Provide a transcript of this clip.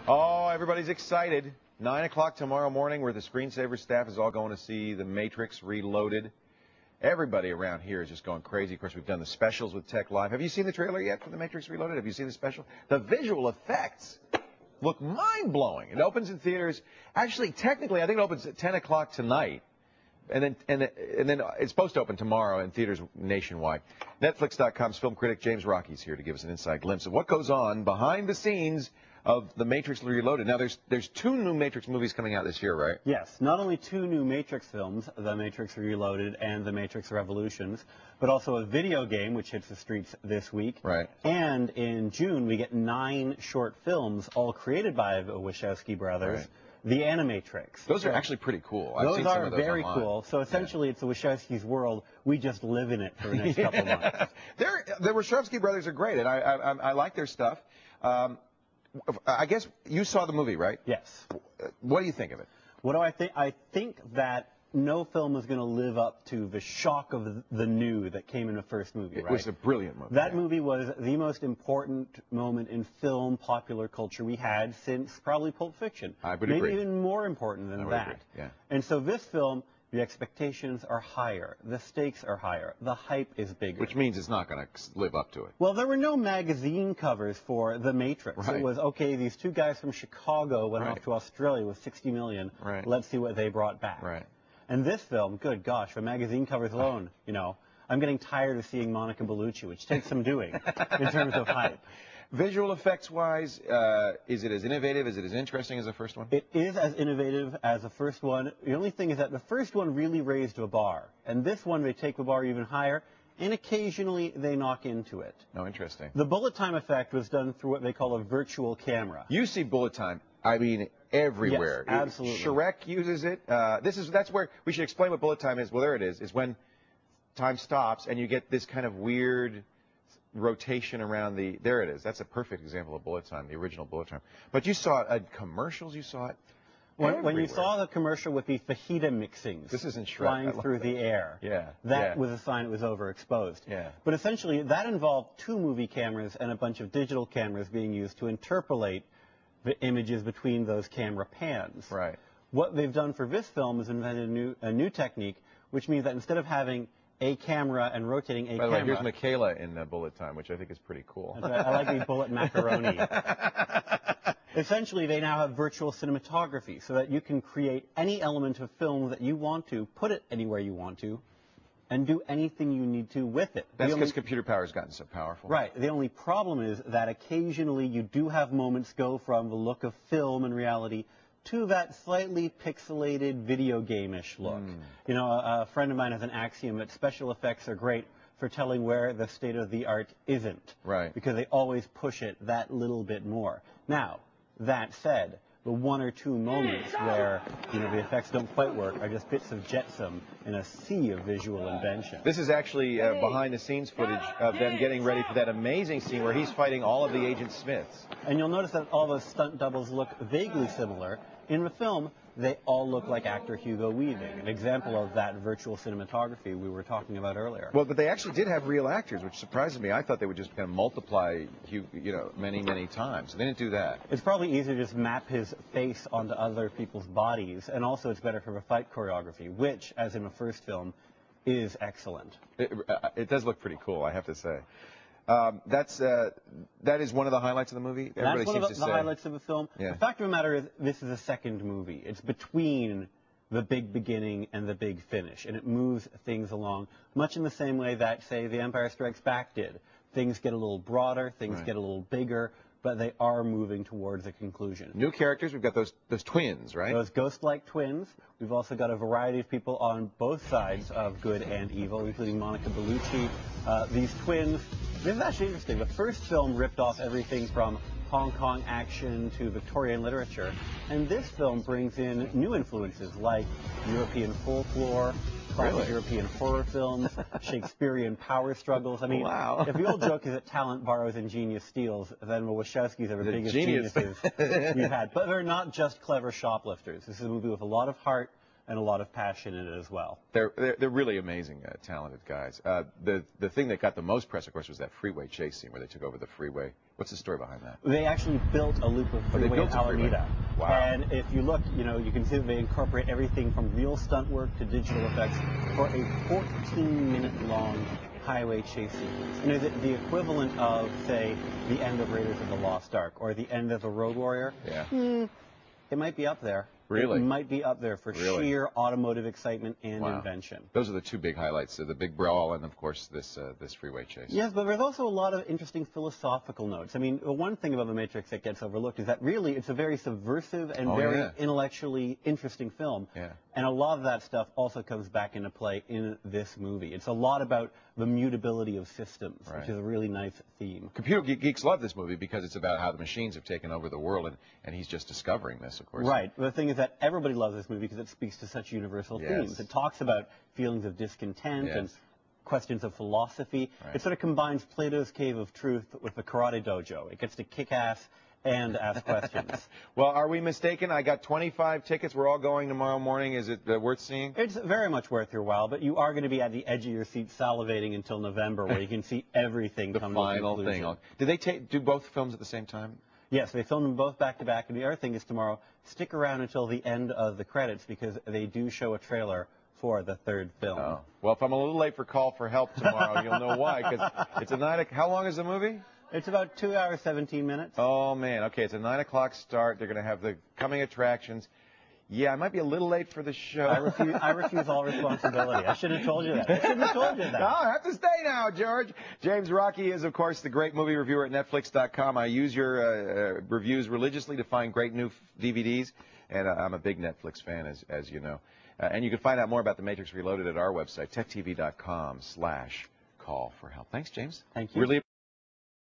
Oh, everybody's excited. 9 o'clock tomorrow morning, where the Screensaver staff is all going to see The Matrix Reloaded. Everybody around here is just going crazy. Of course, we've done the specials with Tech Live. Have you seen the trailer yet for The Matrix Reloaded? Have you seen the special? The visual effects look mind-blowing. It opens in theaters. Actually, technically, I think it opens at 10 o'clock tonight. And then it's supposed to open tomorrow in theaters nationwide. Netflix.com's film critic James Rocky's here to give us an inside glimpse of what goes on behind the scenes of The Matrix Reloaded. Now, there's two new Matrix movies coming out this year, right? Yes, not only two new Matrix films, The Matrix Reloaded and The Matrix Revolutions, but also a video game which hits the streets this week. Right. And in June, we get 9 short films, all created by the Wachowski brothers. Right. The Animatrix. Those are actually pretty cool. I've those seen some are of those very online. cool. So essentially, it's the Wachowski's world. We just live in it for the next couple months. The Wachowski brothers are great, and I like their stuff. I guess you saw the movie, right? Yes. What do you think of it? What do I think? I think that no film is going to live up to the shock of the new that came in the first movie, right? It was a brilliant movie. That movie was the most important moment in film popular culture we had since probably Pulp Fiction. I would Maybe agree. even more important than that. Agree. Yeah. And so this film, the expectations are higher, the stakes are higher, the hype is bigger. Which means it's not going to live up to it. Well, there were no magazine covers for The Matrix. Right. It was, okay, these two guys from Chicago went Right. off to Australia with $60 million. Right. Let's see what they brought back. Right. And this film, good gosh, for magazine covers alone, you know, I'm getting tired of seeing Monica Bellucci, which takes some doing in terms of hype. Visual effects-wise, is it as innovative? Is it as interesting as the first one? It is as innovative as the first one. The only thing is that the first one really raised the bar. And this one, they take the bar even higher, and occasionally they knock into it. Oh, interesting. The bullet time effect was done through what they call a virtual camera. You see bullet time, I mean, everywhere. Yes, absolutely. Shrek uses it. That's where we should explain what bullet time is. Well, there it is when time stops and you get this kind of weird rotation around the, there it is. That's a perfect example of bullet time, the original bullet time. But you saw it, commercials, you saw it when you saw the commercial with the fajita mixings this isn't Shrek. flying through the air, that was a sign it was overexposed. Yeah. But essentially, that involved 2 movie cameras and a bunch of digital cameras being used to interpolate the images between those camera pans. Right. What they've done for this film is invented a new technique, which means that instead of having a camera and rotating a By the camera... way, here's Michaela in bullet time, which I think is pretty cool. I like the bullet macaroni. Essentially, they now have virtual cinematography so that you can create any element of film that you want to, put it anywhere you want to, and do anything you need to with it. That's because computer power has gotten so powerful. Right. The only problem is that occasionally you do have moments go from the look of film and reality to that slightly pixelated video game-ish look. You know, a friend of mine has an axiom that special effects are great for telling where the state of the art isn't. Right. Because they always push it that little bit more. Now, that said, the 1 or 2 moments where, you know, the effects don't quite work are just bits of jetsam in a sea of visual invention. This is actually behind-the-scenes footage of them getting ready for that amazing scene where he's fighting all of the Agent Smiths. And you'll notice that all those stunt doubles look vaguely similar. In the film, they all look like actor Hugo Weaving, an example of that virtual cinematography we were talking about earlier. Well, but they actually did have real actors, which surprises me. I thought they would just kind of multiply, many, many times. They didn't do that. It's probably easier to just map his face onto other people's bodies, and also it's better for the fight choreography, which, as in the first film, is excellent. It does look pretty cool, I have to say. That is one of the highlights of the movie. That's one of the highlights of the film. Yeah. The fact of the matter is, this is a second movie. It's between the big beginning and the big finish, and it moves things along much in the same way that, say, The Empire Strikes Back did. Things get a little broader, things get a little bigger, but they are moving towards a conclusion. New characters. We've got those twins, right? Those ghost-like twins. We've also got a variety of people on both sides of good and evil, including Monica Bellucci. These twins. This is actually interesting. The first film ripped off everything from Hong Kong action to Victorian literature, and this film brings in new influences like European folklore, classic European horror films, Shakespearean power struggles. I mean, if the old joke is that talent borrows and genius steals, then the Wachowskis are the biggest geniuses we've had. But they're not just clever shoplifters. This is a movie with a lot of heart, and a lot of passion in it as well. They're really amazing, talented guys. The thing that got the most press, of course, was that freeway chase scene where they took over the freeway. What's the story behind that? They actually built a loop of freeway in Alameda. Wow. And if you look, you can see that they incorporate everything from real stunt work to digital effects for a 14-minute long highway chase sequence. The equivalent of, say, the end of Raiders of the Lost Ark or the end of The Road Warrior. Yeah. It might be up there. Really? It might be up there for sheer automotive excitement and invention. Those are the two big highlights, the big brawl and, of course, this freeway chase. Yes, but there's also a lot of interesting philosophical notes. I mean, one thing about The Matrix that gets overlooked is that really it's a very subversive and very intellectually interesting film. Yeah. And a lot of that stuff also comes back into play in this movie. It's a lot about the mutability of systems, which is a really nice theme. Computer geeks love this movie because it's about how the machines have taken over the world, and he's just discovering this, of course. Right. The thing is that everybody loves this movie because it speaks to such universal themes. It talks about feelings of discontent and questions of philosophy. It sort of combines Plato's Cave of Truth with the Karate Dojo. It gets to kick ass and ask questions. Well, are we mistaken? I got 25 tickets. We're all going tomorrow morning. Is it worth seeing? It's very much worth your while, but you are going to be at the edge of your seat salivating until November, where you can see everything come to conclusion. The final thing. Did they do both films at the same time? Yes, they filmed them both back to back. And the other thing is tomorrow, stick around until the end of the credits because they do show a trailer for the third film. Oh. Well, if I'm a little late for Call for Help tomorrow, you'll know why. Because it's a 9 o'clock. How long is the movie? It's about 2 hours, 17 minutes. Oh, man. Okay, it's a 9 o'clock start. They're going to have the coming attractions. Yeah, I might be a little late for the show. I refuse all responsibility. I should have told you that. I shouldn't have told you that. No, I have to stay now, George. James Rocky is, of course, the great movie reviewer at Netflix.com. I use your reviews religiously to find great new DVDs, and I'm a big Netflix fan, as you know. And you can find out more about The Matrix Reloaded at our website, techtv.com/call for help. Thanks, James. Thank you. Really